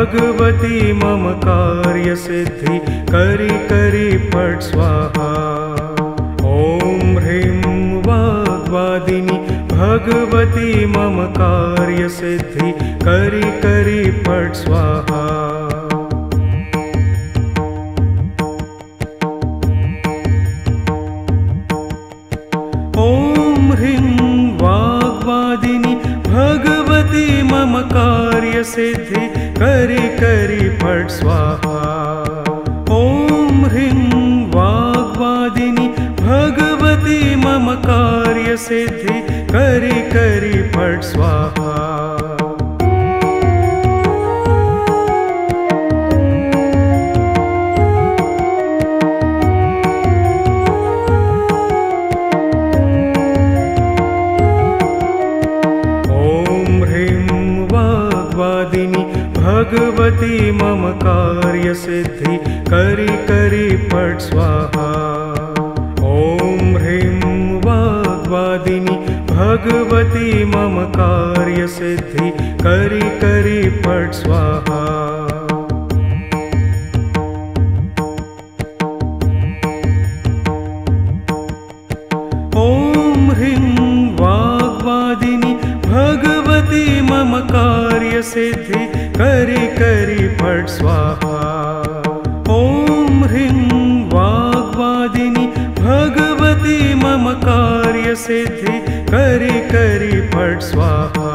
भगवती मम कार्य सिद्धि करी करी फट स्वाहा। ओम ह्रीं वाग्वादिनी भगवती मम कार्य सिद्धि करी करी फट स्वाहा। ओम ह्रीं वाग्वादिनी भगवती मम कार्य सिद्धि करी करी फट स्वाहा। ओम ह्रीं वाग्वादिनी भगवती मम कार्य सिद्धि करी करी फट स्वाहा। भगवती मम कार्य सिद्धि करी करी फट स्वाहा। ओम ह्रीं वाग्वादिनी भगवती मम कार्य सिद्धि करी करी फट स्वाहा। ओम ह्रीं वाग्वादिनी भगवती मम कार्य सिद्धि करी करी फट स्वाहा। ओम ह्रीं वाग्वादिनी भगवती मम कार्य सिद्धि करी करी फट स्वाहा।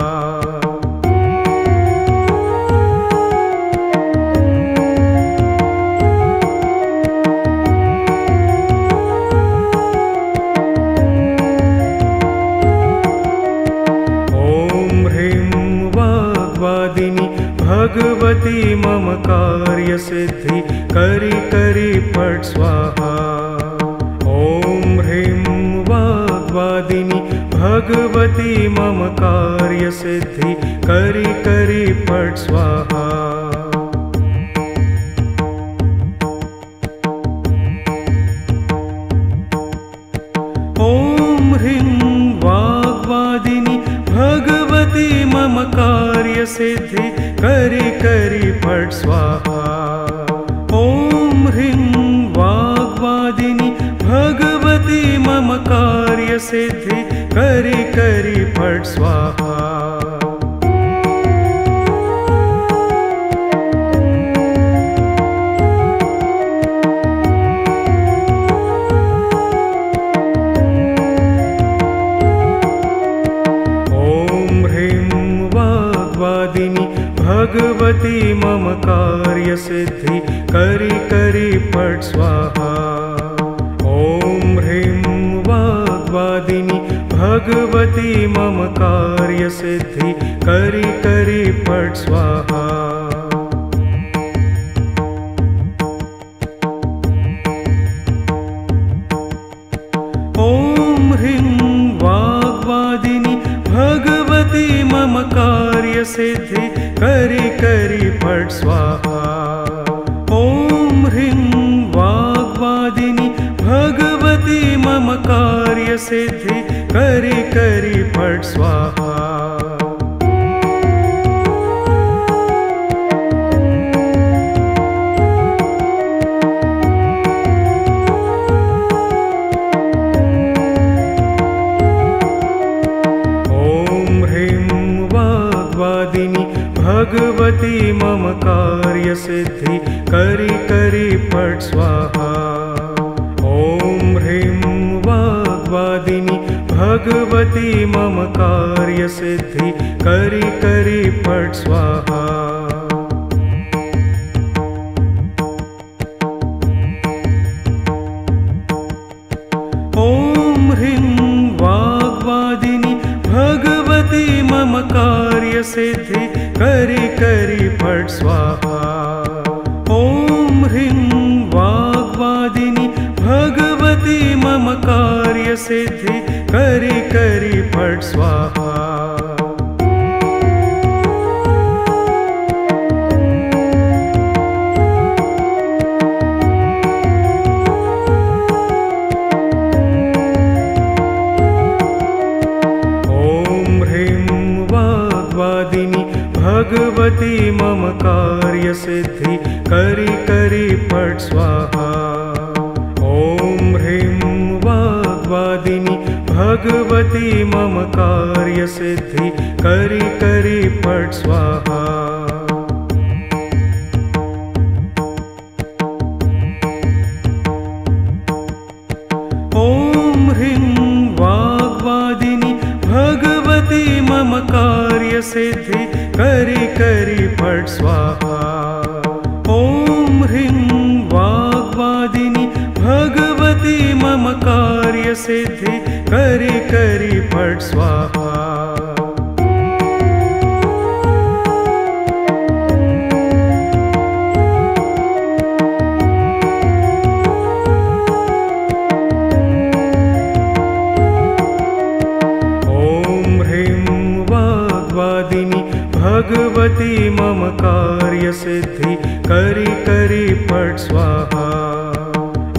भगवती मम कार्य सिद्धि करी करी फट स्वाहा। ओम ह्रीं वाग्वादिनी भगवती मम कार्य सिद्धि करी करी फट स्वाहा। ओम ह्रीं वाग्वादिनी भगवती मम कार्य सिद्धि करी करी फट स्वाहा। ओम ह्रीं वाग्वादिनी भगवती मम कार्य सिद्धि करी करी फट स्वाहा। भगवती मम कार्य सिद्धि करी करी फट स्वाहा। ओम ह्रीं वाग्वादिनी भगवती मम कार्य सिद्धि करी करी फट स्वाहा। ओम ह्रीं वाग्वादिनी भगवती मम कार्य सिद्धि करी करी फट स्वाहा। ओम ह्रीं वाग्वादिनी भगवती मम कार्य सिद्धि करी करी फट स्वाहा। भगवती मम कार्य सिद्धि करी करी फट स्वाहा। ओम ह्रीं वाग्वादिनी भगवती मम कार्य सिद्धि करी करी फट स्वाहा। ओम ह्रीं वाग्वादिनी भगवती मम कार्य सिद्धि करी करी फट स्वाहा। ओम ह्रीं वाग्वादिनी भगवती मम कार्य सिद्धि करी करी फट स्वाहा। भगवती मम कार्य सिद्धि करि करि फट् स्वाहा। ॐ ह्रीं वाग्वादिनी भगवती मम कार्य सिद्धि करि करि फट् स्वाहा। ॐ ह्रीं वाग्वादिनी भगवती मम कार्य सिद्धि करि करि फट् स्वाहा। ॐ ह्रीं वाग्वादिनी भगवती मम कार्य सिद्धि करि करि फट् स्वाहा। भगवती मम कार्य सिद्धि करि करि फट् स्वाहा।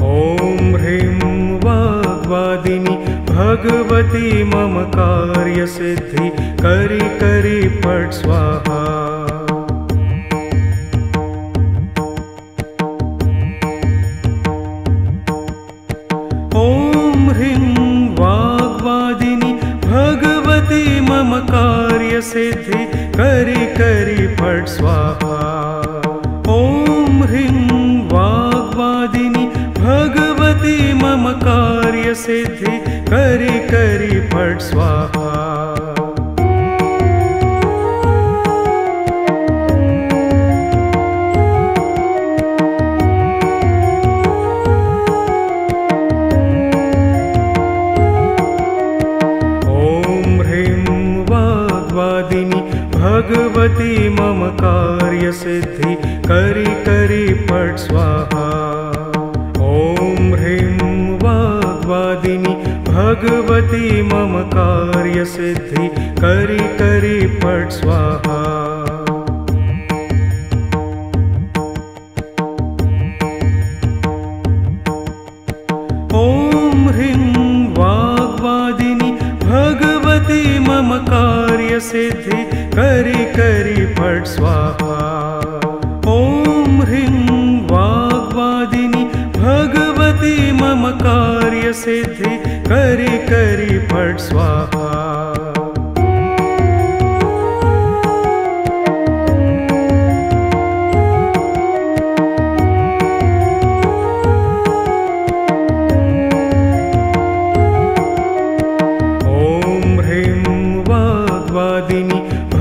ॐ ह्रीं वाग्वादिनी भगवती मम कार्य सिद्धि करि करि फट् स्वाहा। ॐ ह्रीं वाग्वादिनी भगवती मम कार्य सिद्धि करि करि फट् स्वाहा। ॐ ह्रीं वाग्वादिनी भगवती मम कार्य सिद्धि करि करि फट् स्वाहा। भगवती मम कार्य सिद्धि करि करि फट् स्वाहा। ॐ ह्रीं वाग्वादिनी भगवती मम कार्य सिद्धि करि करि फट् स्वाहा। ॐ ह्रीं वाग्वादिनी भगवती मम कार्य सिद्धि करि करि फट् स्वाहा। ॐ ह्रीं वाग्वादिनी भगवती मम कार्य सिद्धि करि करि फट् स्वाहा।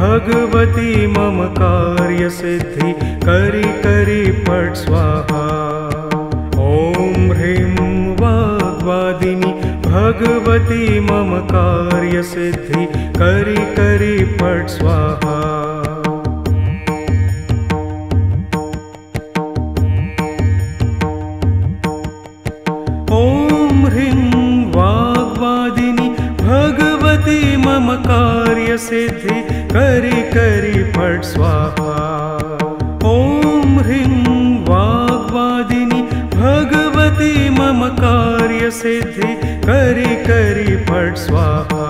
भगवती मम कार्य सिद्धि करि करि फट् स्वाहा। ॐ ह्रीं वाग्वादिनी भगवती मम कार्य सिद्धि करि करि फट् स्वाहा। ॐ ह्रीं वाग्वादिनी भगवती मम कार्य सिद्धि करि करि फट् स्वाहा। ॐ ह्रीं वाग्वादिनी भगवती मम कार्य सिद्धि करि करि फट् स्वाहा।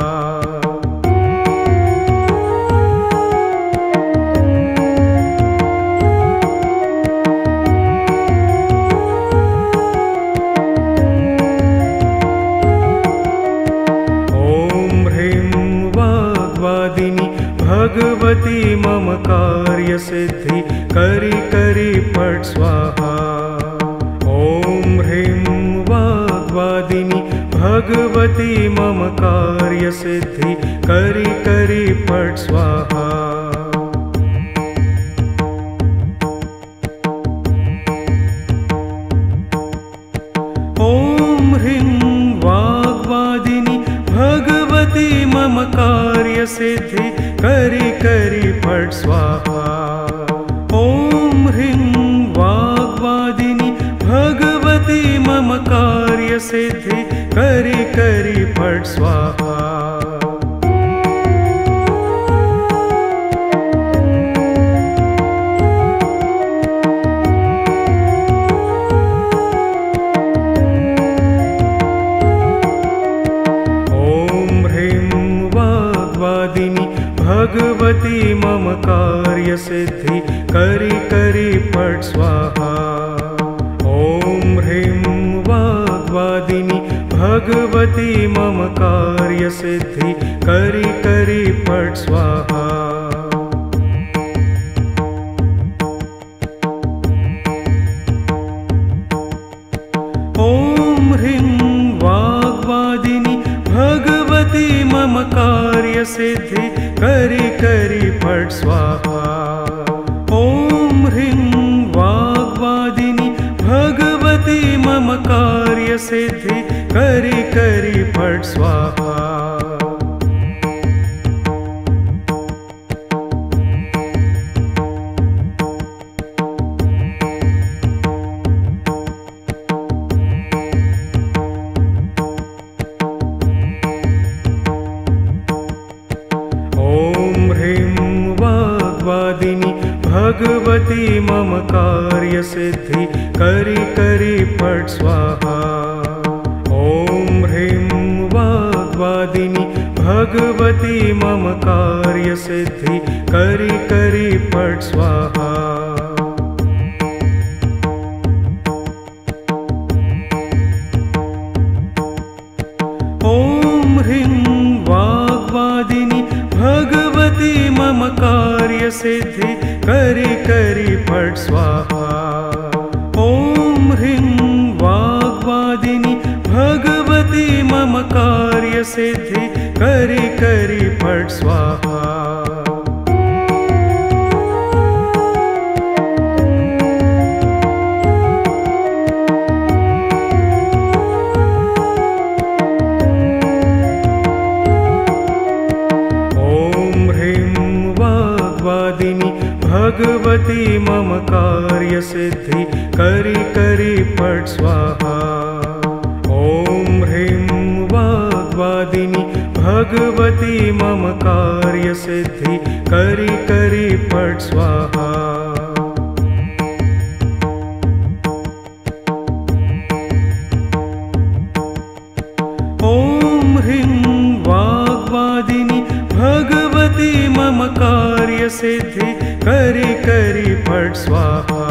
भगवती मम कार्य सिद्धि करि करि फट् स्वाहा। ॐ ह्रीं वाग्वादिनी भगवती मम कार्य सिद्धि करि करि फट् स्वाहा। ॐ ह्रीं वाग्वादिनी भगवती मम कार्य सिद्धि करि करि फट् स्वाहा। ॐ ह्रीं वाग्वादिनी भगवती मम कार्य सिद्धि करि करि फट् स्वाहा। भगवती भगवती मम कार्यसिद्धि करि करि फट् स्वाहा। ॐ ह्रीं वाग्वादिनि भगवती मम कार्यसिद्धि करि करि फट् स्वाहा। ॐ ह्रीं वाग्वादिनि भगवती मम कार्यसिद्धि करि करि फट् स्वाहा। ॐ ह्रीं वाग्वादिनि भगवती मम कार्यसिद्धि करि करि फट् स्वाहा। भगवती मम कार्यसिद्धि करि करि फट् स्वाहा। ॐ ह्रीं वाग्वादिनि भगवती मम कार्यसिद्धि करि करि फट् स्वाहा। ॐ ह्रीं वाग्वादिनि भगवती मम कार्यसिद्धि करि करि फट् स्वाहा। ॐ ह्रीं वाग्वादिनि भगवती मम कार्यसिद्धि करि करि फट् स्वाहा। भगवती मम कार्यसिद्धि करि करि फट् स्वाहा। ॐ ह्रीं वाग्वादिनि भगवती मम कार्यसिद्धि करि करि फट् स्वाहा। ॐ ह्रीं वाग्वादिनि भगवती मम कार्यसिद्धि करि करि फट् स्वाहा।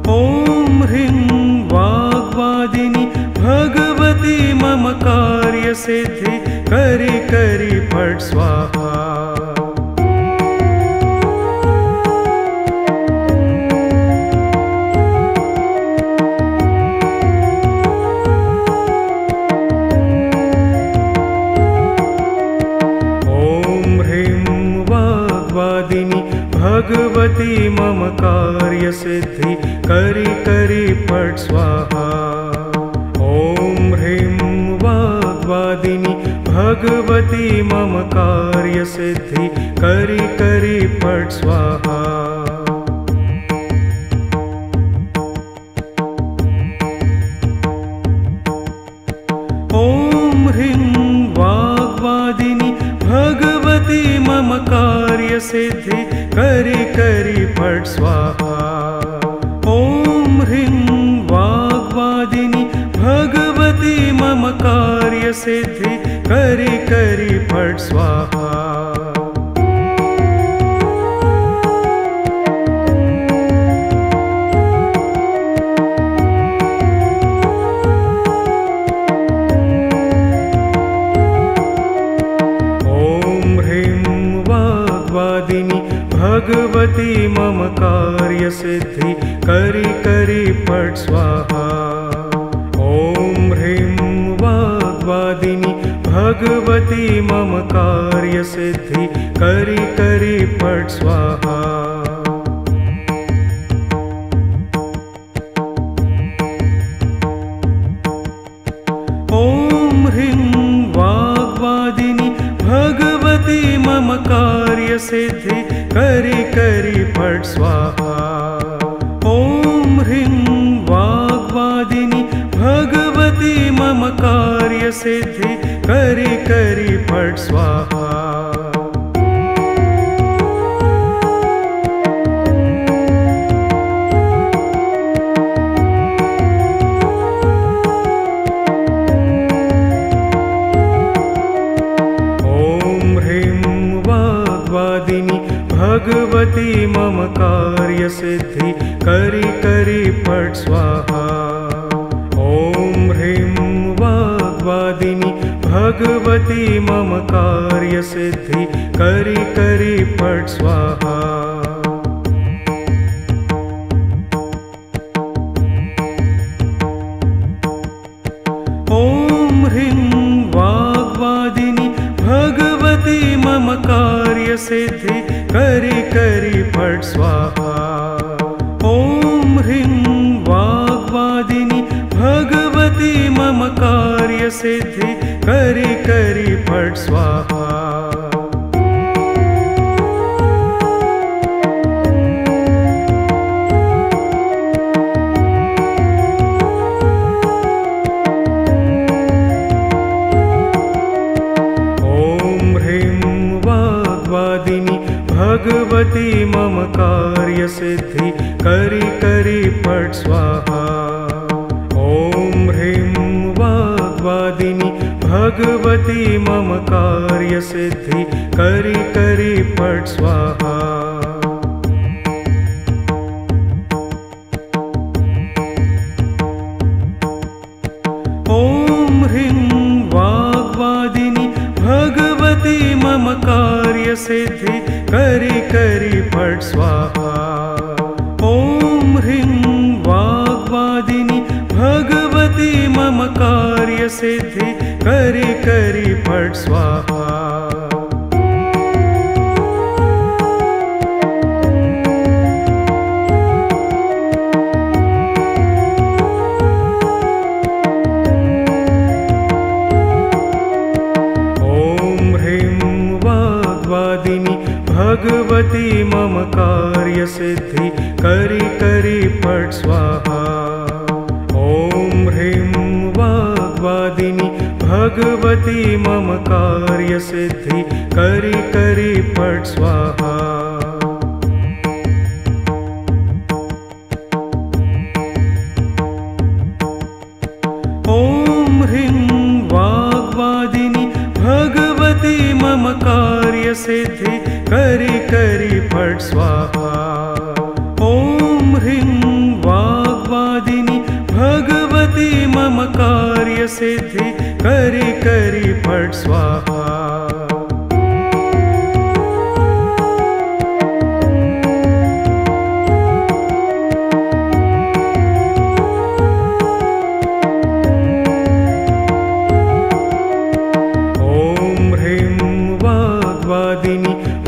ॐ ह्रीं वाग्वादिनि भगवती मम कार्यसिद्धि करि करि फट् स्वाहा। भगवती मम कार्यसिद्धि करि करि फट् स्वाहा। ॐ ह्रीं वाग्वादिनि भगवती मम कार्यसिद्धि करि करि फट् स्वाहा। ॐ ह्रीं वाग्वादिनि भगवती मम कार्यसिद्धि करि करि फट् स्वाहा। ॐ ह्रीं वाग्वादिनि भगवती मम कार्यसिद्धि करि करि फट् स्वाहा। भगवती मम कार्यसिद्धि करि करि फट् स्वाहा। ॐ ह्रीं वाग्वादिनि भगवती मम कार्यसिद्धि करि करि फट् स्वाहा। ॐ ह्रीं वाग्वादिनि भगवती मम कार्यसिद्धि करि करि फट् स्वाहा। ॐ ह्रीं वाग्वादिनि भगवती मम कार्यसिद्धि करि करि फट् स्वाहा। ॐ ह्रीं वाग्वादिनि भगवती मम कार्यसिद्धि करि करि फट् स्वाहा। ॐ ह्रीं वाग्वादिनि भगवती मम कार्यसिद्धि करि करि फट् स्वाहा। ॐ ह्रीं वाग्वादिनि भगवती मम कार्यसिद्धि करि करि फट् स्वाहा। ॐ ह्रीं वाग्वादिनि भगवती मम कार्यसिद्धि करि करि फट् स्वाहा। भगवती मम कार्यसिद्धि करि करि फट् स्वाहा। ॐ ह्रीं वाग्वादिनि भगवती मम कार्यसिद्धि करि करि फट् स्वाहा। ॐ ह्रीं वाग्वादिनि भगवती मम कार्यसिद्धि करि करि फट् स्वाहा। ॐ ह्रीं वाग्वादिनि भगवती मम कार्यसिद्धि करि करि फट् स्वाहा। भगवती मम कार्यसिद्धि करि करि फट् स्वाहा। ॐ ह्रीं वाग्वादिनि भगवती मम कार्यसिद्धि करि करि फट् स्वाहा। ॐ ह्रीं वाग्वादिनि भगवती मम कार्यसिद्धि करि करि फट् स्वाहा। ॐ ह्रीं वाग्वादिनि भगवती मम कार्यसिद्धि करि करि फट् स्वाहा।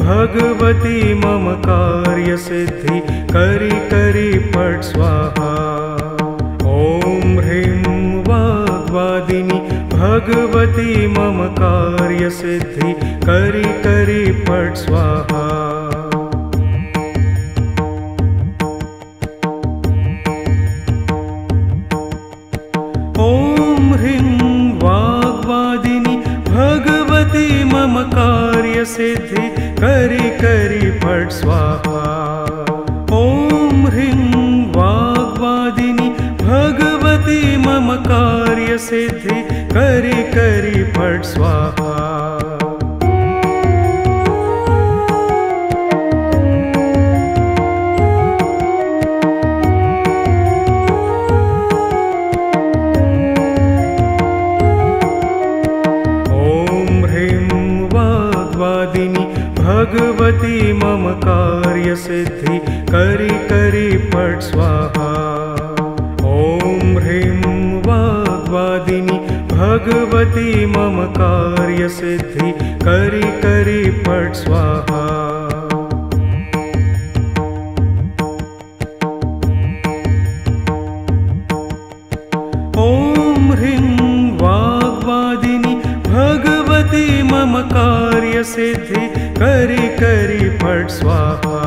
भगवती मम कार्यसिद्धि करि करि फट् स्वाहा। ॐ ह्रीं वाग्वादिनि भगवती मम कार्यसिद्धि करि करि फट् स्वाहा। ॐ ह्रीं वाग्वादिनि भगवती मम कार्यसिद्धि करि करि फट् स्वाहा। ॐ ह्रीं वाग्वादिनि भगवती मम कार्यसिद्धि करि करि फट् स्वाहा। भगवती मम कार्यसिद्धि करि करि फट् स्वाहा। ॐ ह्रीं वाग्वादिनि भगवती मम कार्यसिद्धि करि करि फट् स्वाहा। ॐ ह्रीं वाग्वादिनि भगवती मम कार्यसिद्धि करि करि फट् स्वाहा।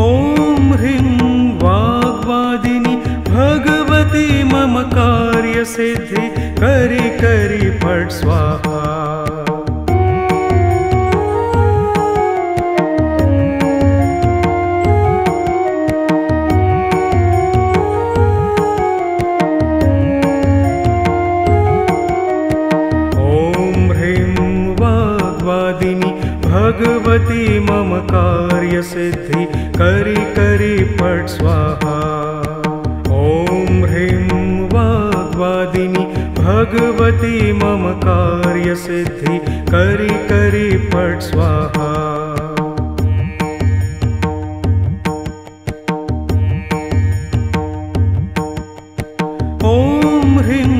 ॐ ह्रीं वाग्वादिनि भगवती मम कार्यसिद्धि करि करि फट् स्वाहा। भगवती मम सिद्धि करि करि फट् स्वाहा। ॐ ह्रीं वाग्वादिनि भगवती मम कार्यसिद्धि करि करि फट् स्वाहा। ॐ ह्रीं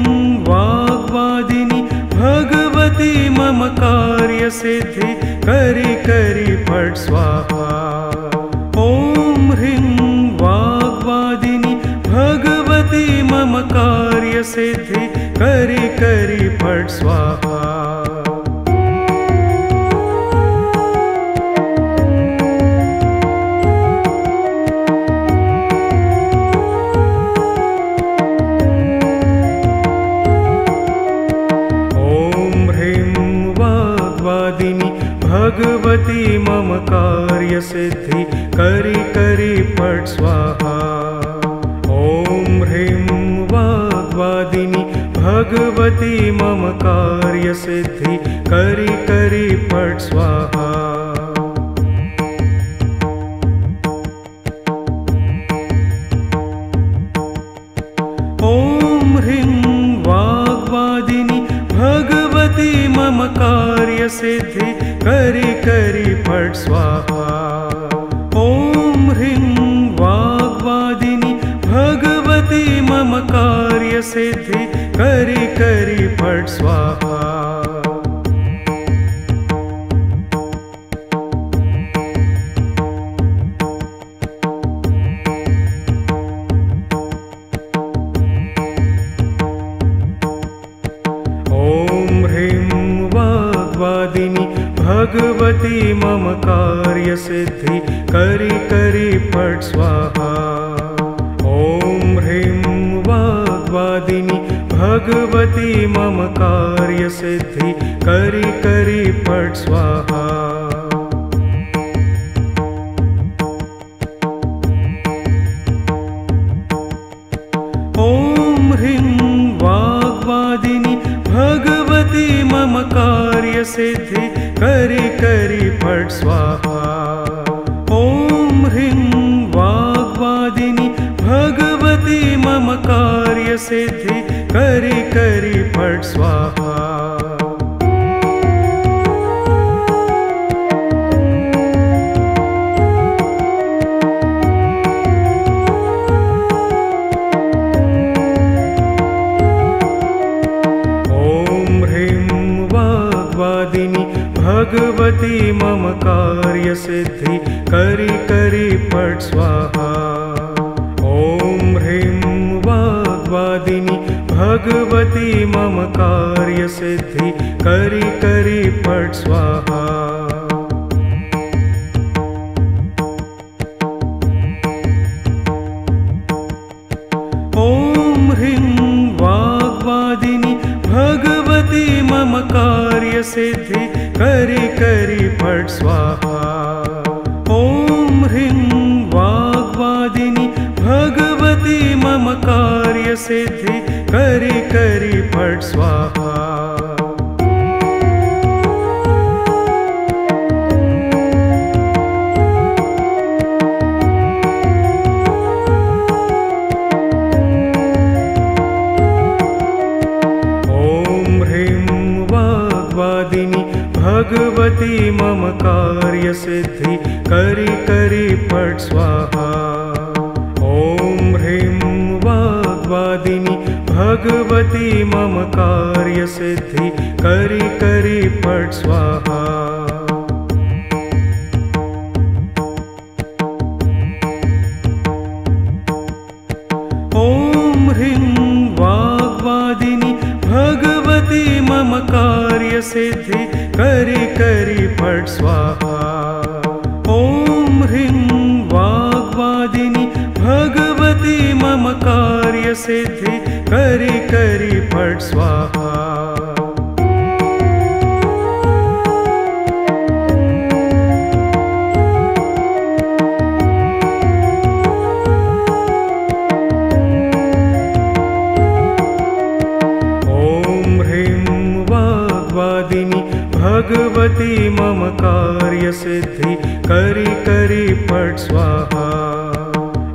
वाग्वादिनि भगवती मम कार्यसिद्धि करि करि फट् स्वाहा। ॐ ह्रीं वाग्वादिनि भगवती मम कार्यसिद्धि करि करि फट् स्वाहा। भगवती मम कार्यसिद्धि करि करि फट् स्वाहा। ॐ ह्रीं वाग्वादिनि भगवती मम कार्यसिद्धि करि करि फट् स्वाहा। ॐ ह्रीं वाग्वादिनि भगवती मम कार्यसिद्धि करि करि फट् स्वाहा। ॐ ह्रीं वाग्वादिनि भगवती मम कार्यसिद्धि करि करि फट् स्वाहा। ॐ ह्रीं वाग्वादिनि भगवती मम कार्यसिद्धि करि करि फट् स्वाहा। ॐ ह्रीं वाग्वादिनि भगवती मम कार्यसिद्धि करि करि फट् स्वाहा। ॐ ह्रीं वाग्वादिनि भगवती मम कार्यसिद्धि करि करि फट् स्वाहा। ॐ ह्रीं वाग्वादिनि भगवती मम कार्यसिद्धि करि करि फट् स्वाहा। भगवती मम कार्यसिद्धि करि करि फट् स्वाहा। ॐ ह्रीं वाग्वादिनि भगवती मम कार्यसिद्धि करि करि फट् स्वाहा। ॐ ह्रीं वाग्वादिनि भगवती मम कार्यसिद्धि करि करि फट् स्वाहा। ॐ ह्रीं वाग्वादिनि भगवती मम कार्यसिद्धि करि करि फट् स्वाहा। भगवती मम कार्यसिद्धि करि करि फट् स्वाहा। ॐ ह्रीं वाग्वादिनि भगवती मम कार्यसिद्धि करि करि फट् स्वाहा। ॐ ह्रीं वाग्वादिनि भगवती मम कार्यसिद्धि करि करि फट् स्वाहा। ॐ ह्रीं वाग्वादिनि भगवती मम कार्यसिद्धि करि करि फट् स्वाहा। ॐ ह्रीं वाग्वादिनि भगवती भगवती मम कार्यसिद्धि करि करि फट् स्वाहा।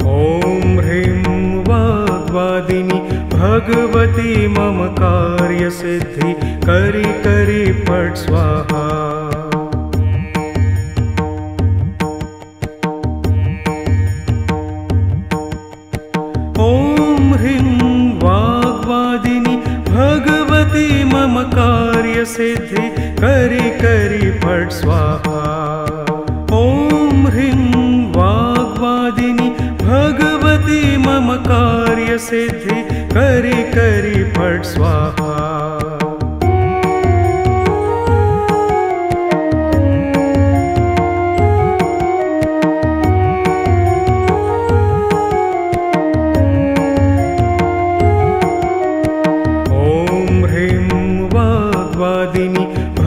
ॐ ह्रीं वाग्वादिनि भगवती मम कार्यसिद्धि करि करि फट् स्वाहा। ॐ ह्रीं वाग्वादिनि भगवती मम कार्यसिद्धि करि करि फट् स्वाहा। ॐ ह्रीं वाग्वादिनि भगवती मम कार्यसिद्धि करि करि फट् स्वाहा।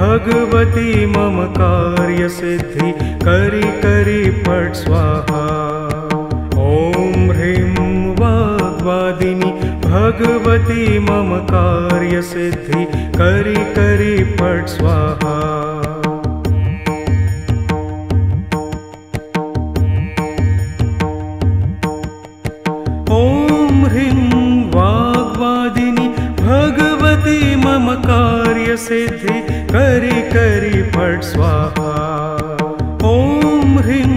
भगवती मम कार्यसिद्धि करि करि फट् स्वाहा। ॐ ह्रीं वाग्वादिनि भगवती मम कार्यसिद्धि करि करि फट् स्वाहा। ॐ ह्रीं वाग्वादिनि भगवती मम कार्यसिद्धि करि करि फट् स्वाहा। ॐ ह्रीं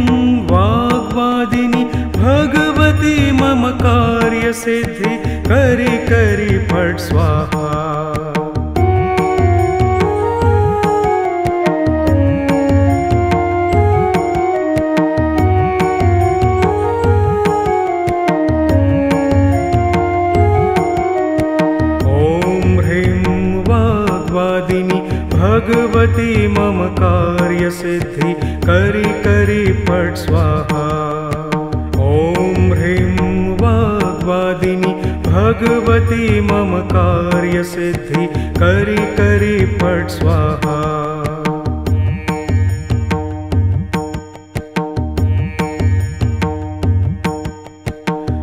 वाग्वादिनि भगवती मम कार्यसिद्धि करि करि फट् स्वाहा। भगवती मम कार्यसिद्धि करि करि फट् स्वाहा। ॐ ह्रीं वाग्वादिनि भगवती मम कार्यसिद्धि करि करि फट् स्वाहा।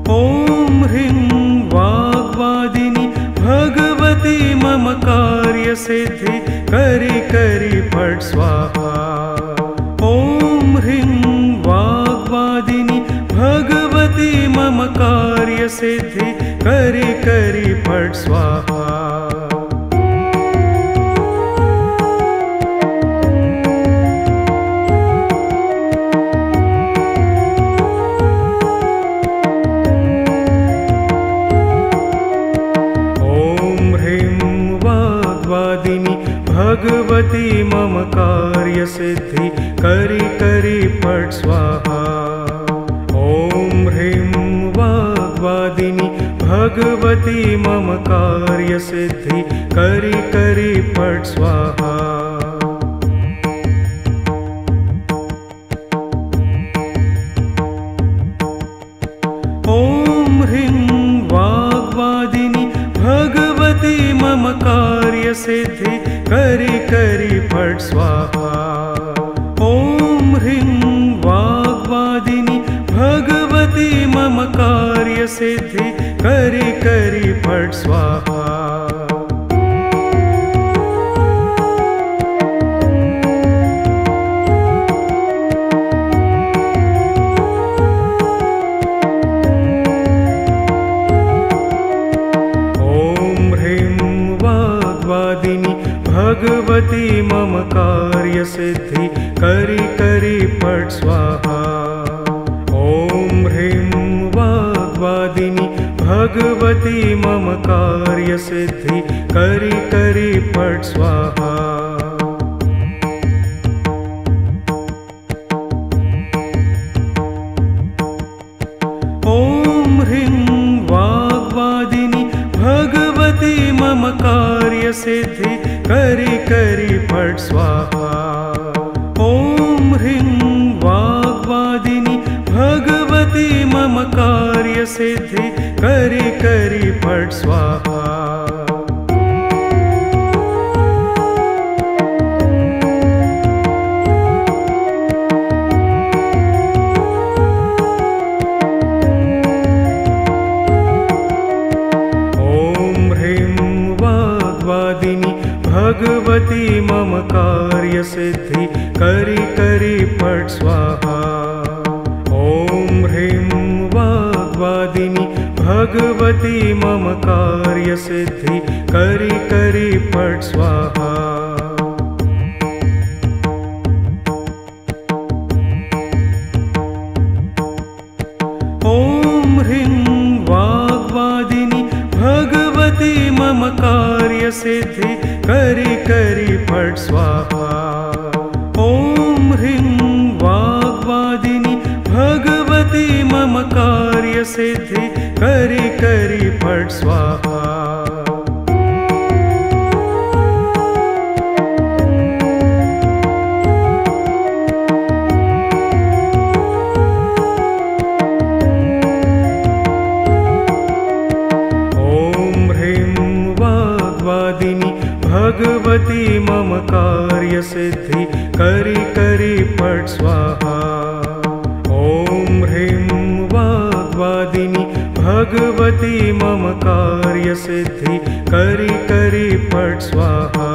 ॐ ह्रीं वाग्वादिनि भगवती मम कार्यसिद्धि करि करि फट् स्वाहा। ॐ ह्रीं वाग्वादिनि भगवती मम कार्यसिद्धि करि करि फट् स्वाहा। भगवती मम कार्यसिद्धि करि करि फट् स्वाहा। ॐ ह्रीं वाग्वादिनि भगवती मम कार्यसिद्धि करि करि फट् स्वाहा। ॐ ह्रीं वाग्वादिनि भगवती मम कार्यसिद्धि करि करि फट् स्वाहा। ॐ ह्रीं वाग्वादिनि भगवती मम कार्यसिद्धि करि करि फट् स्वाहा। भगवती मम कार्यसिद्धि करि करि फट् स्वाहा। ॐ ह्रीं वाग्वादिनि भगवती मम कार्यसिद्धि करि करि फट् स्वाहा। ॐ ह्रीं वाग्वादिनि भगवती मम कार्यसिद्धि करि करि फट् स्वाहा। ॐ ह्रीं वाग्वादिनि भगवती मम कार्यसिद्धि करि करि फट् स्वाहा। भगवती मम कार्य सिद्धि करि करि फट् स्वाहा। ॐ ह्रीं वाग्वादिनी भगवती मम कार्य सिद्धि करि करि फट् स्वाहा। ॐ ह्रीं वाग्वादिनी भगवती मम कार्य सिद्धि करि करि फट् स्वाहा। ॐ ह्रीं वाग्वादिनी भगवती मम कार्य सिद्धि करि करि फट् स्वाहा। भगवती मम कार्य सिद्धि करि करि फट् स्वाहा। ॐ ह्रीं वाग्वादिनी भगवती मम कार्य सिद्धि करि करि फट् स्वाहा।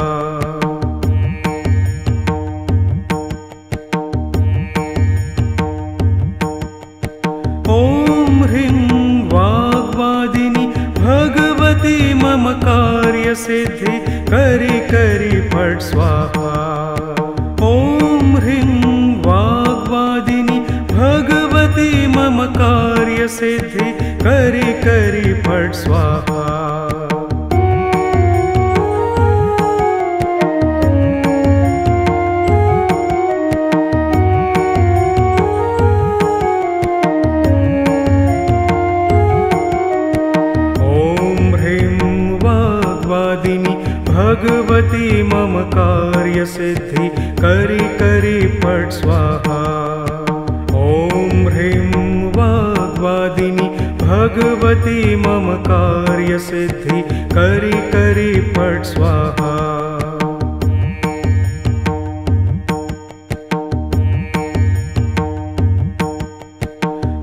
ॐ ह्रीं वाग्वादिनी भगवती मम कार्य सिद्धि करि करि फट् स्वाहा। ॐ ह्रीं वाग्वादिनी भगवती मम कार्य सिद्धि करि करि फट् स्वाहा। भगवती मम कार्य सिद्धि करि करि फट् स्वाहा। ॐ ह्रीं वाग्वादिनी भगवती मम कार्य सिद्धि करि करि फट् स्वाहा।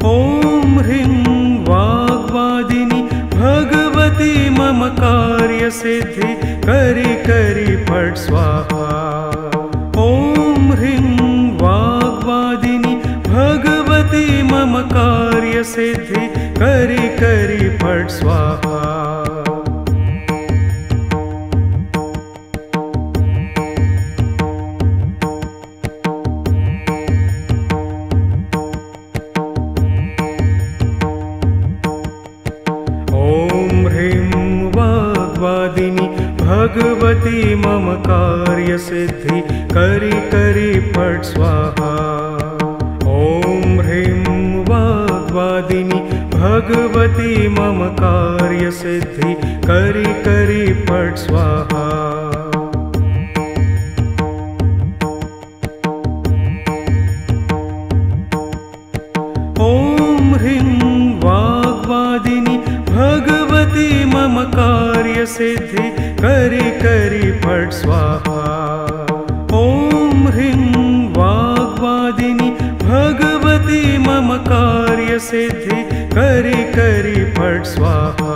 ॐ ह्रीं वाग्वादिनी भगवती मम कार्य सिद्धि करि करि फट् स्वाहा। ॐ ह्रीं वाग्वादिनी भगवती मम कार्य सिद्धि करि करि फट् स्वाहा। भगवती मम कार्य सिद्धि करि करि फट् स्वाहा। ॐ ह्रीं वाग्वादिनी भगवती मम कार्य सिद्धि करि करि फट् स्वाहा। ॐ ह्रीं वाग्वादिनी भगवती मम कार्य सिद्धि करि करि फट् स्वाहा। ॐ ह्रीं वाग्वादिनी भगवती मम कार्य सिद्धि करि करि फट् स्वाहा।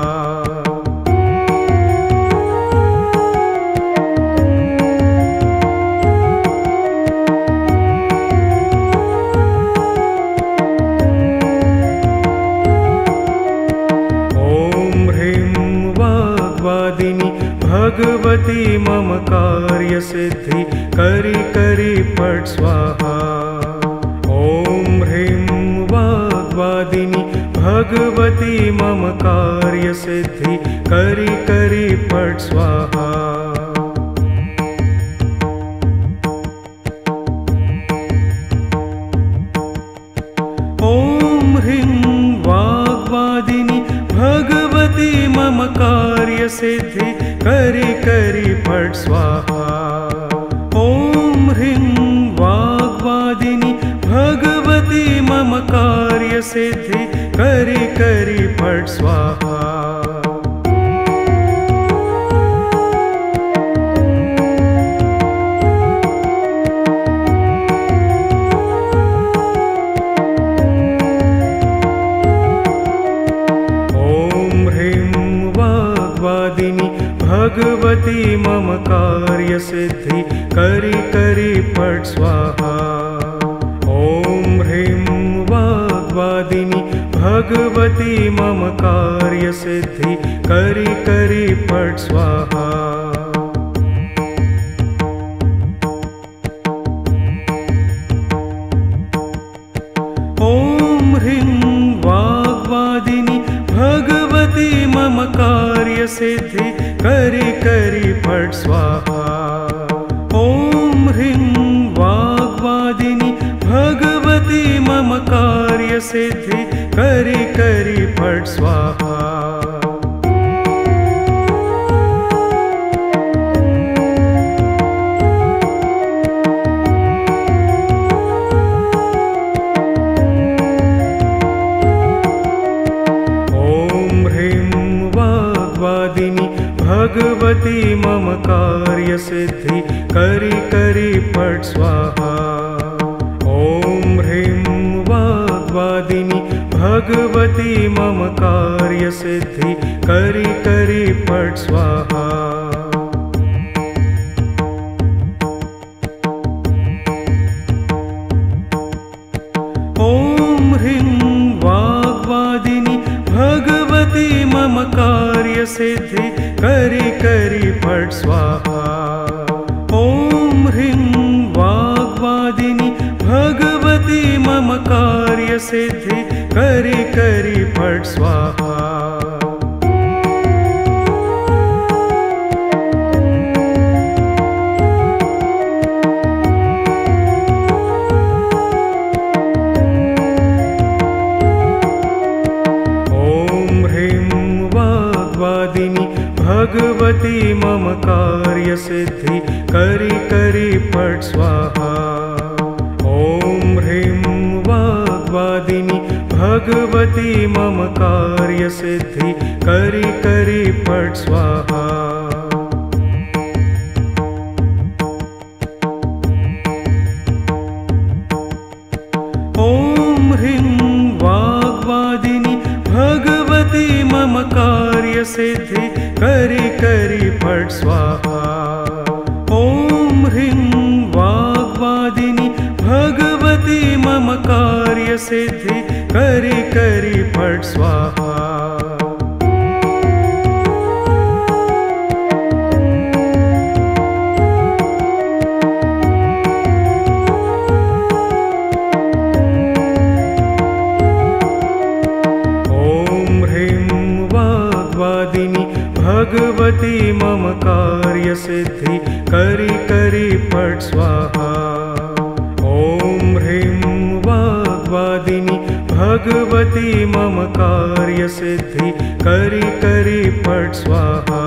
भगवती मम कार्य सिद्धि करि करि फट् स्वाहा। ॐ ह्रीं वाग्वादिनी भगवती मम कार्य सिद्धि करि करि फट् स्वाहा। ॐ ह्रीं वाग्वादिनी भगवती मम कार्य सिद्धि करि करि फट् स्वाहा। ॐ ह्रीं वाग्वादिनी भगवती मम कार्य सिद्धि करि करि फट् स्वाहा। भगवती मम कार्य सिद्धि करि करि फट् स्वाहा। ॐ ह्रीं वाग्वादिनी भगवती मम कार्य सिद्धि करि करि फट् स्वाहा। ॐ ह्रीं वाग्वादिनी भगवती मम कार्य सिद्धि करि करि फट् स्वाहा। ॐ ह्रीं वाग्वादिनी भगवती मम कार्य सिद्धि करि करि फट् स्वाहा। भगवती मम कार्य सिद्धि करि करि फट् स्वाहा। ॐ ह्रीं वाग्वादिनी भगवती मम कार्य सिद्धि करि करि फट् स्वाहा। ॐ ह्रीं वाग्वादिनी भगवती मम कार्य सिद्धि करि करि फट् स्वाहा। ॐ ह्रीं वाग्वादिनी भगवती मम कार्य सिद्धि करि करि फट् स्वाहा। भगवती मम कार्य सिद्धि करि करि फट् स्वाहा। ॐ ह्रीं वाग्वादिनी भगवती मम कार्य सिद्धि करि करि फट् स्वाहा। ॐ ह्रीं वाग्वादिनी भगवती मम कार्य सिद्धि करि करि फट् स्वाहा। ॐ ह्रीं वाग्वादिनी भगवती मम कार्य सिद्धि करि करि फट् स्वाहा। भगवती मम कार्य सिद्धि करि करि फट् स्वाहा। ॐ ह्रीं वाग्वादिनी भगवती मम कार्य सिद्धि करि करि फट् स्वाहा।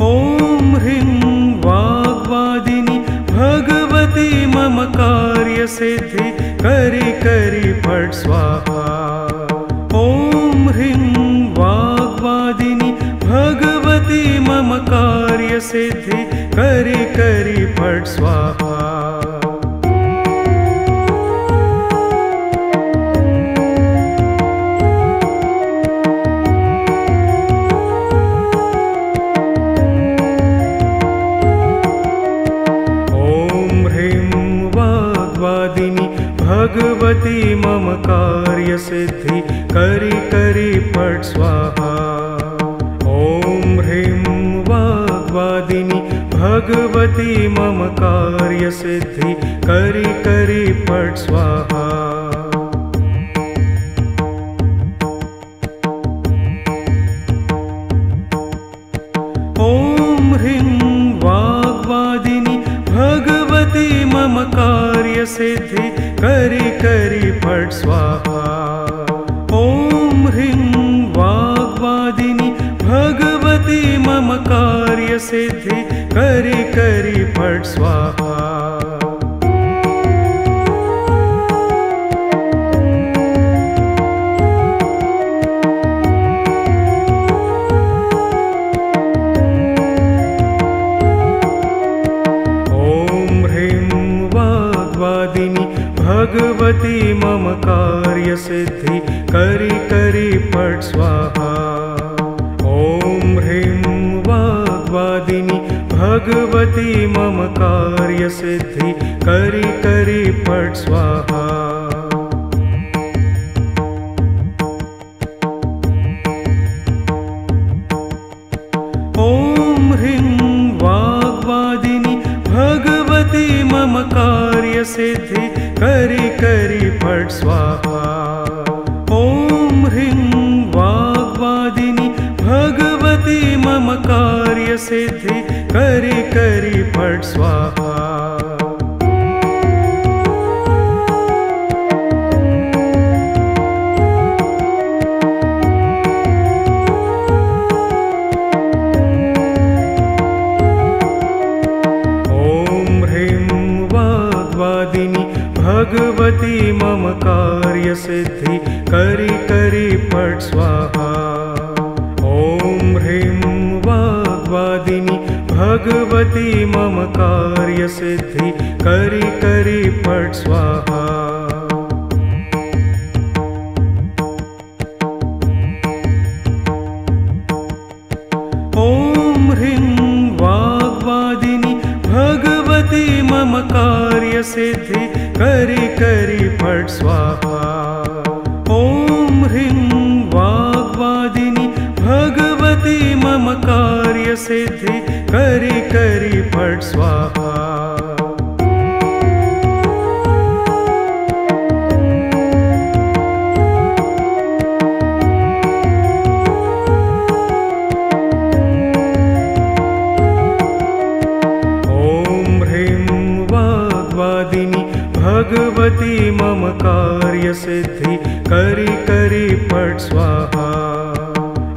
ॐ ह्रीं वाग्वादिनी भगवती मम कार्य सिद्धि करि करि फट् स्वाहा। ॐ ह्रीं वाग्वादिनी भगवती मम कार्य सिद्धि करि करि फट् स्वाहा। भगवती मम कार्य सिद्धि करि करि फट् स्वाहा। ॐ ह्रीं वाग्वादिनी भगवती मम कार्य सिद्धि करि करि फट् स्वाहा। ॐ ह्रीं वाग्वादिनी भगवती मम कार्य सिद्धि करि करि फट् स्वाहा। ॐ ह्रीं वाग्वादिनी भगवती मम कार्य सिद्धि करि करि फट् स्वाहा। भगवती मम कार्य सिद्धि करि करि फट् स्वाहा। ॐ ह्रीं वाग्वादिनी भगवती मम कार्य सिद्धि करि करि फट् स्वाहा। ॐ ह्रीं वाग्वादिनी भगवती मम कार्य सिद्धि करि करि फट् स्वाहा। ॐ ह्रीं वाग्वादिनी भगवती मम कार्य सिद्धि करि करि फट् स्वाहा। भगवती मम कार्य सिद्धि करि करि फट् स्वाहा। ॐ ह्रीं वाग्वादिनी भगवती मम कार्य सिद्धि करि करि फट् स्वाहा। ॐ ह्रीं वाग्वादिनी भगवती मम कार्य सिद्धि करि करि फट् स्वाहा। ॐ ह्रीं वाग्वादिनी भगवती मम कार्य सिद्धि करि करि फट् स्वाहा। भगवती मम कार्य सिद्धि करि करि फट् स्वाहा।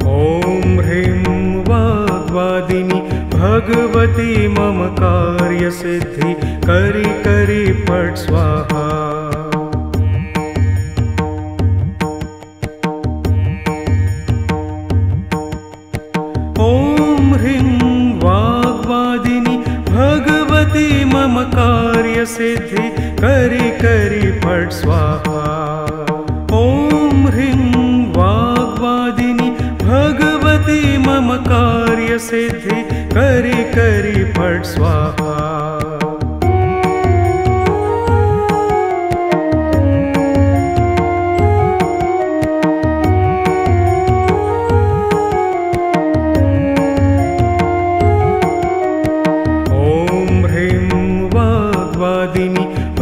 ॐ ह्रीं वाग्वादिनी भगवती मम कार्य सिद्धि करि करि फट् स्वाहा। ॐ ह्रीं वाग्वादिनी भगवती मम कार्य सिद्धि करि करि फट् स्वाहा। ॐ ह्रीं वाग्वादिनी भगवती मम कार्य सिद्धि करि करि फट् स्वाहा।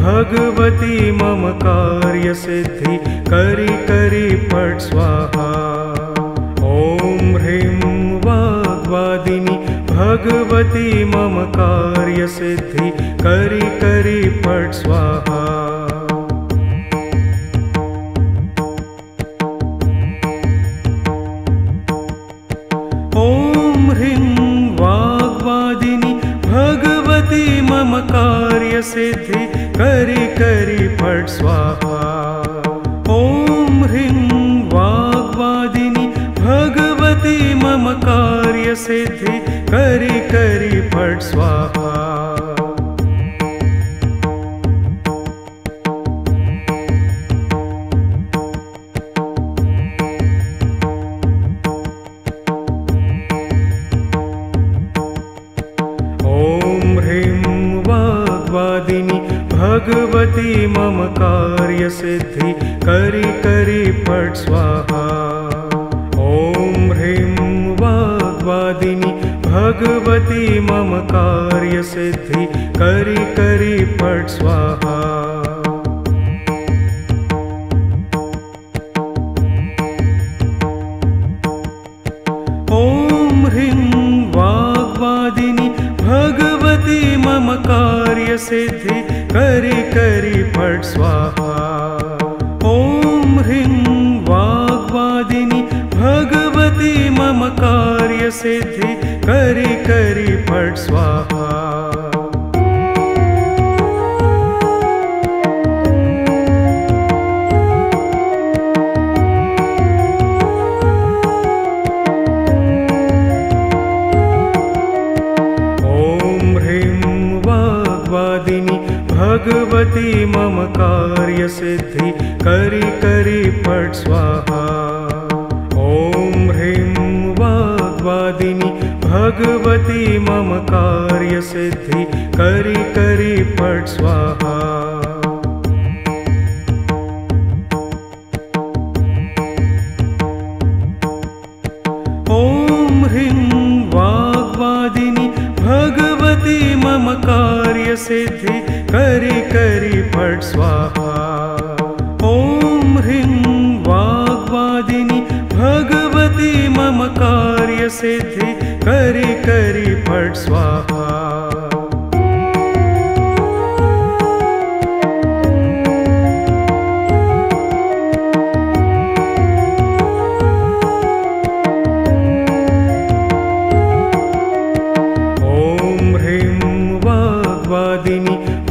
भगवती मम कार्य सिद्धि करि करि फट् स्वाहा। ॐ ह्रीं वाग्वादिनी भगवती मम कार्य सिद्धि करि करि फट् स्वाहा। ॐ ह्रीं वाग्वादिनी भगवती मम कार्य सिद्धि करि करि फट् स्वाहा। ॐ ह्रीं वाग्वादिनी भगवती मम कार्य सिद्धि करि करि फट् स्वाहा। भगवती मम कार्य सिद्धि करि करि फट् स्वाहा। ॐ ह्रीं वाग्वादिनी भगवती मम कार्य सिद्धि करि करि फट् स्वाहा। ॐ ह्रीं वाग्वादिनी भगवती मम कार्य सिद्धि करि करि फट् स्वाहा। ॐ ह्रीं वाग्वादिनी भगवती मम कार्य सिद्धि करि करि फट् स्वाहा। भगवती मम कार्य सिद्धि करि करि फट् स्वाहा। ॐ ह्रीं वाग्वादिनी भगवती मम कार्य सिद्धि करि करि फट् स्वाहा। ॐ ह्रीं वाग्वादिनी भगवती मम कार्य सिद्धि करि करि फट् स्वाहा। ॐ ह्रीं वाग्वादिनी भगवती मम कार्य सिद्धि करि करि फट् स्वाहा।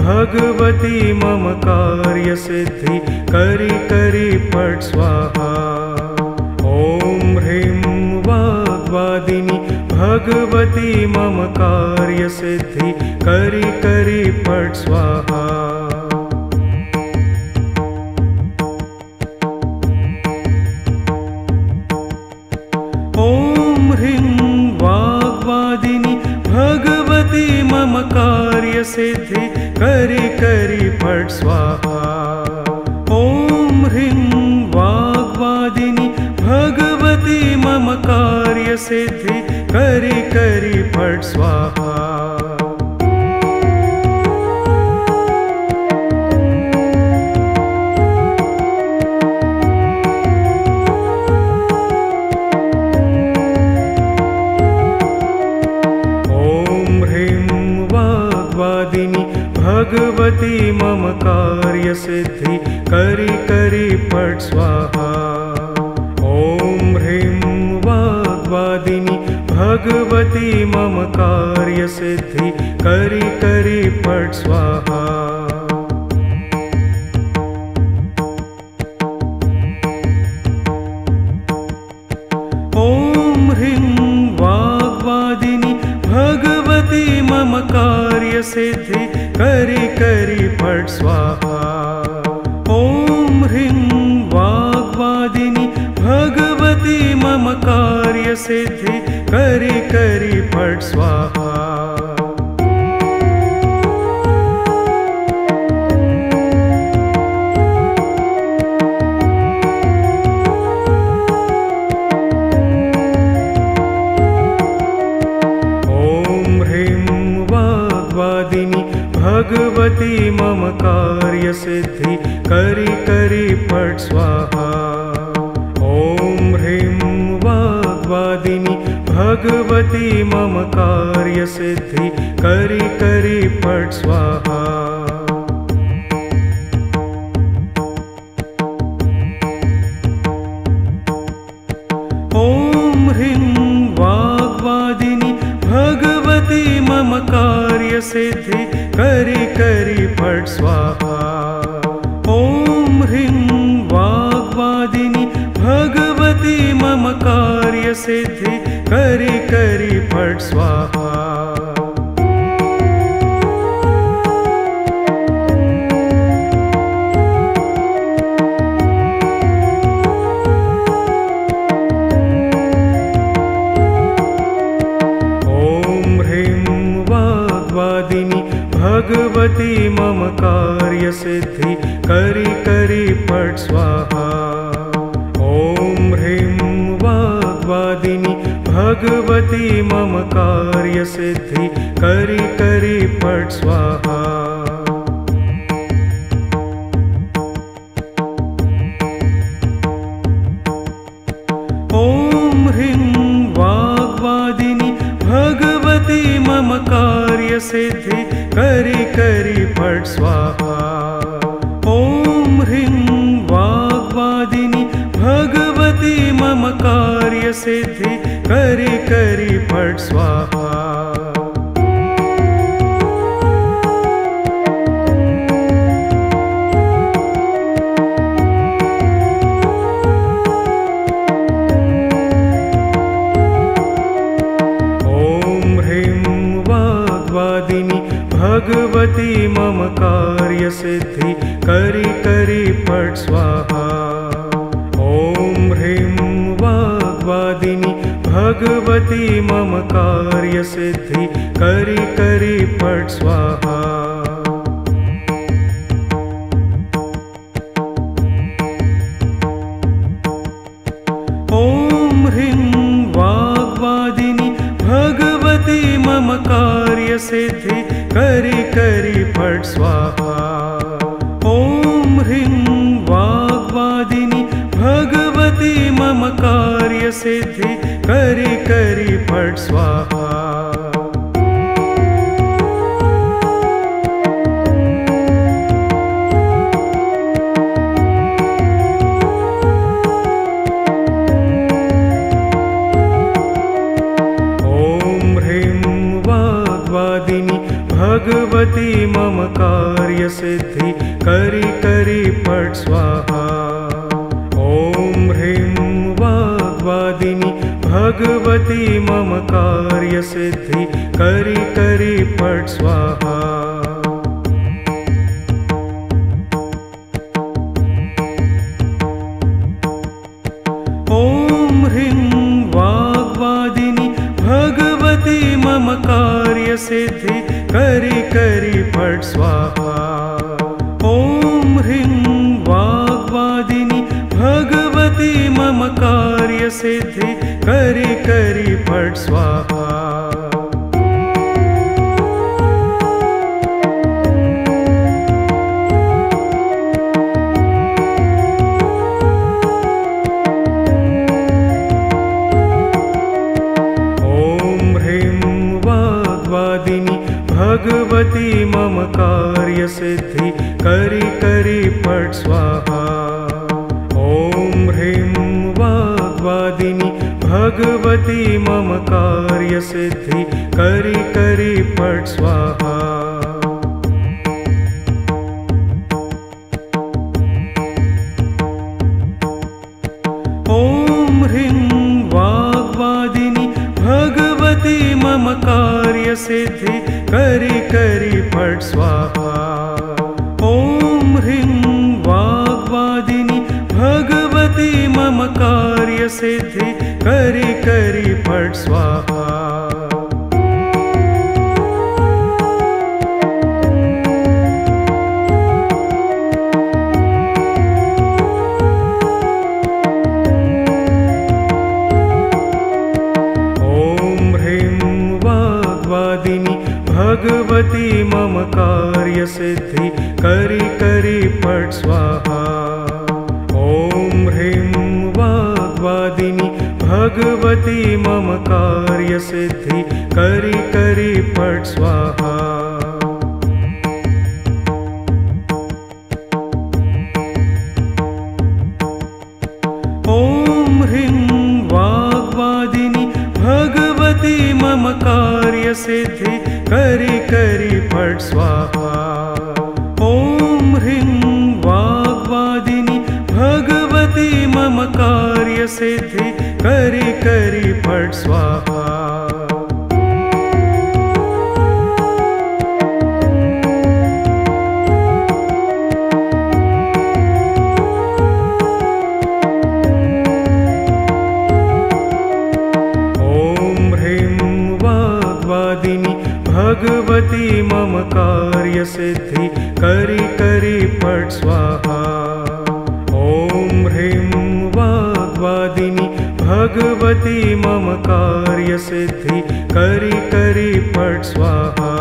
भगवती मम कार्य सिद्धि करि करि फट् स्वाहा। ॐ ह्रीं वाग्वादिनी भगवती मम कार्य सिद्धि करि करि फट् स्वाहा। ॐ ह्रीं वाग्वादिनी भगवती मम कार्य सिद्धि करि करि फट् स्वाहा। ॐ ह्रीं वाग्वादिनी भगवती मम कार्य सिद्धि करि करि फट् स्वाहा। भगवती मम कार्य सिद्धि करि करि फट् स्वाहा। ॐ ह्रीं वाग्वादिनी भगवती मम कार्य सिद्धि करि करि फट् स्वाहा। ॐ ह्रीं वाग्वादिनी भगवती मम कार्य सिद्धि करि करि फट् स्वाहा। ॐ ह्रीं वाग्वादिनी भगवती मम कार्य सिद्धि करि करि फट् स्वाहा। भगवती मम कार्य सिद्धि करि करि फट् स्वाहा। ॐ ह्रीं वाग्वादिनी भगवती मम कार्य सिद्धि करि करि फट् स्वाहा। ॐ ह्रीं वाग्वादिनी भगवती मम कार्य सिद्धि करि करि फट् स्वाहा। ॐ ह्रीं वाग्वादिनी भगवती मम कार्य सिद्धि करि करि फट् स्वाहा। भगवती मम कार्य सिद्धि करि करि फट् स्वाहा। ॐ ह्रीं वाग्वादिनी भगवती मम कार्य सिद्धि करि करि फट् स्वाहा। ॐ ह्रीं वाग्वादिनी भगवती मम कार्य सिद्धि करि करि फट् स्वाहा। ॐ ह्रीं वाग्वादिनी भगवती मम कार्य सिद्धि करि करि फट् स्वाहा। भगवती मम कार्यसिद्धि करि करि फट् स्वाहा। ॐ ह्रीं वाग्वादिनि भगवती मम कार्यसिद्धि करि करि फट् स्वाहा। ॐ ह्रीं वाग्वादिनि भगवती मम कार्यसिद्धि करि करि फट् स्वाहा। ॐ ह्रीं वाग्वादिनि भगवती मम कार्यसिद्धि करि करि फट् स्वाहा। भगवती मम कार्यसिद्धि करि करि फट् स्वाहा। ॐ ह्रीं वाग्वादिनि भगवती मम कार्यसिद्धि करि करि फट् स्वाहा। ॐ ह्रीं वाग्वादिनि भगवती मम कार्यसिद्धि करि करि फट् स्वाहा। ॐ ह्रीं वाग्वादिनि भगवती मम कार्यसिद्धि करि करि फट् स्वाहा। भगवती मम कार्यसिद्धि करि करि फट् स्वाहा। ॐ ह्रीं वाग्वादिनि भगवती मम कार्यसिद्धि करि करि फट् स्वाहा। ॐ ह्रीं वाग्वादिनि भगवती मम कार्यसिद्धि करि करि फट् स्वाहा। ॐ ह्रीं वाग्वादिनि भगवती मम कार्यसिद्धि करि करि फट् स्वाहा। भगवती मम कार्यसिद्धि करि करि फट् स्वाहा। ॐ ह्रीं वाग्वादिनि भगवती मम कार्यसिद्धि करि करि फट् स्वाहा। ॐ ह्रीं वाग्वादिनि भगवती मम कार्यसिद्धि करि करि फट् स्वाहा। ॐ ह्रीं वाग्वादिनि भगवती मम कार्यसिद्धि करि करि फट् स्वाहा। भगवती मम कार्यसिद्धि करि करि फट् स्वाहा। ॐ ह्रीं वाग्वादिनि भगवती मम कार्यसिद्धि करि करि फट् स्वाहा।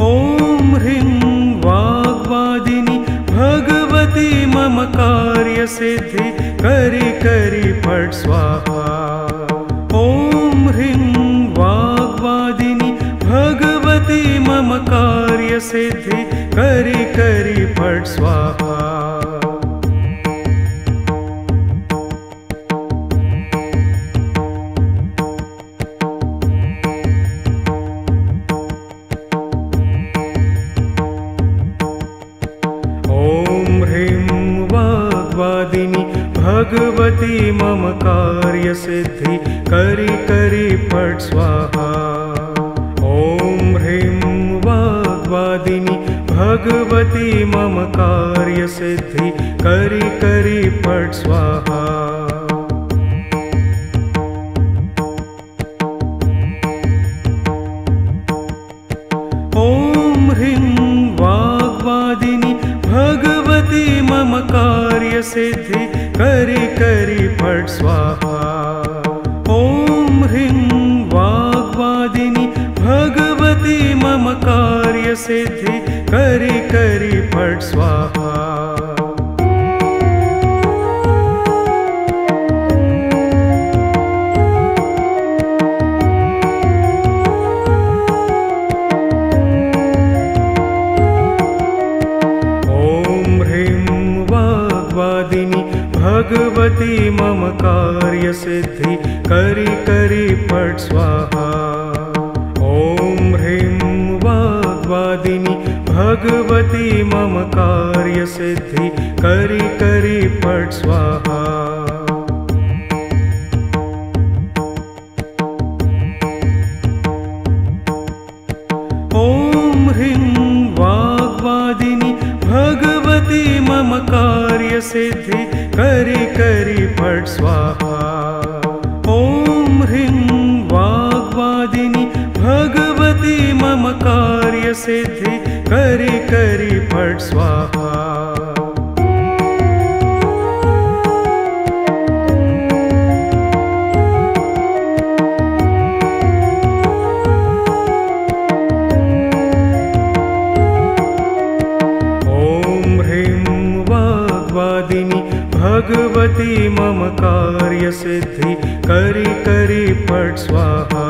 ॐ ह्रीं वाग्वादिनि भगवती मम कार्यसिद्धि करि करि फट् स्वाहा। ॐ ह्रीं वाग्वादिनि भगवती मम कार्यसिद्धि करि करि फट् स्वाहा। ॐ ह्रीं वाग्वादिनि भगवती भगवती मम कार्यसिद्धि करि करि फट् स्वाहा। ॐ ह्रीं वाग्वादिनि भगवती मम कार्यसिद्धि करि करि फट् स्वाहा। ॐ ह्रीं वाग्वादिनि भगवती मम कार्यसिद्धि करि करि फट् स्वाहा। ॐ ह्रीं वाग्वादिनि भगवती मम कार्यसिद्धि करि करि फट् स्वाहा। भगवती मम कार्यसिद्धि करि करि फट् स्वाहा। ॐ ह्रीं वाग्वादिनि भगवती मम कार्यसिद्धि करि करि फट् स्वाहा। ॐ ह्रीं वाग्वादिनि भगवती मम कार्यसिद्धि करि करि फट् स्वाहा। ॐ ह्रीं वाग्वादिनि भगवती मम कार्यसिद्धि करि करि फट् स्वाहा। भगवती मम कार्यसिद्धि करि करि फट् स्वाहा।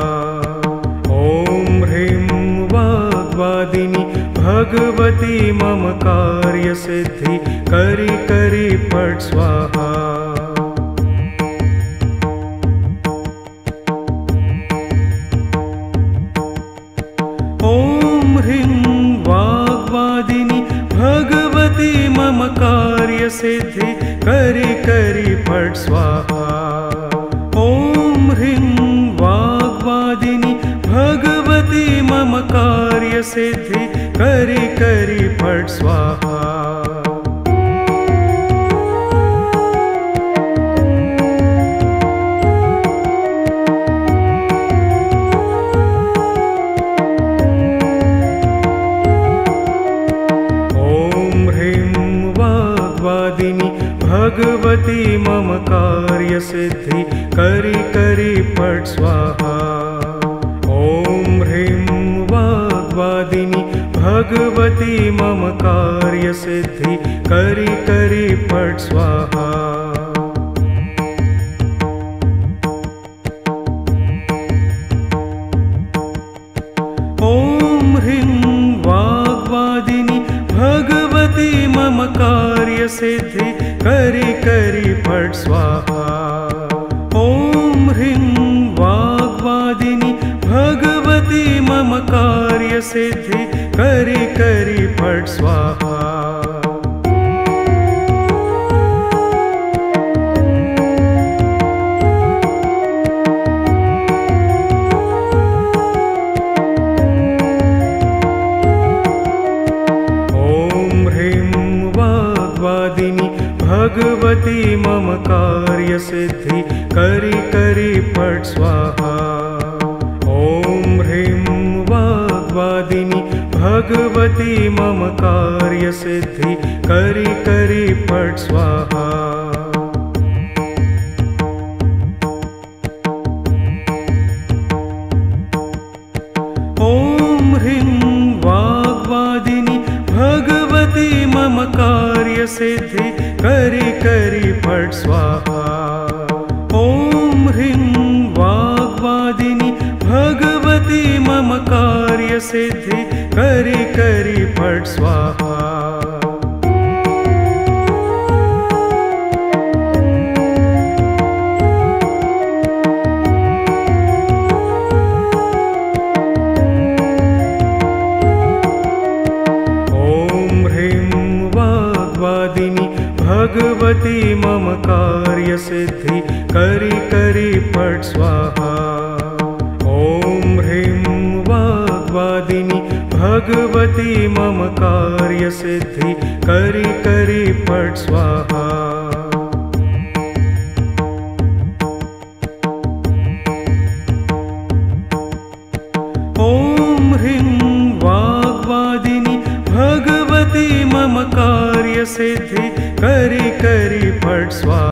ॐ ह्रीं वाग्वादिनि भगवती मम कार्यसिद्धि करि करि फट् स्वाहा। ॐ ह्रीं वाग्वादिनि भगवती मम कार्यसिद्धि करि करि फट् स्वाहा। ॐ ह्रीं वाग्वादिनि भगवती मम कार्यसिद्धि करि करि फट् स्वाहा। भगवती मम कार्यसिद्धि करि करि फट् स्वाहा। ॐ ह्रीं वाग्वादिनि भगवती मम कार्यसिद्धि करि करि फट् स्वाहा। ॐ ह्रीं वाग्वादिनि भगवती मम कार्यसिद्धि करि करि फट् स्वाहा। ॐ ह्रीं वाग्वादिनि भगवती मम कार्यसिद्धि करि करि फट् स्वाहा। भगवती मम कार्यसिद्धि करि करि फट् स्वाहा। ॐ ह्रीं वाग्वादिनि भगवती मम कार्यसिद्धि करि करि फट् स्वाहा। ॐ ह्रीं वाग्वादिनि भगवती मम कार्यसिद्धि करि करि फट् स्वाहा। ॐ ह्रीं वाग्वादिनि भगवती मम कार्यसिद्धि करि करि फट् स्वाहा। भगवती मम कार्य कार्यसिद्धि करि करि फट् स्वाहा। ॐ ह्रीं वाग्वादिनि भगवती मम कार्यसिद्धि करि करि फट् स्वाहा। ॐ ह्रीं वाग्वादिनि भगवती मम कार्यसिद्धि करि करि फट् स्वाहा।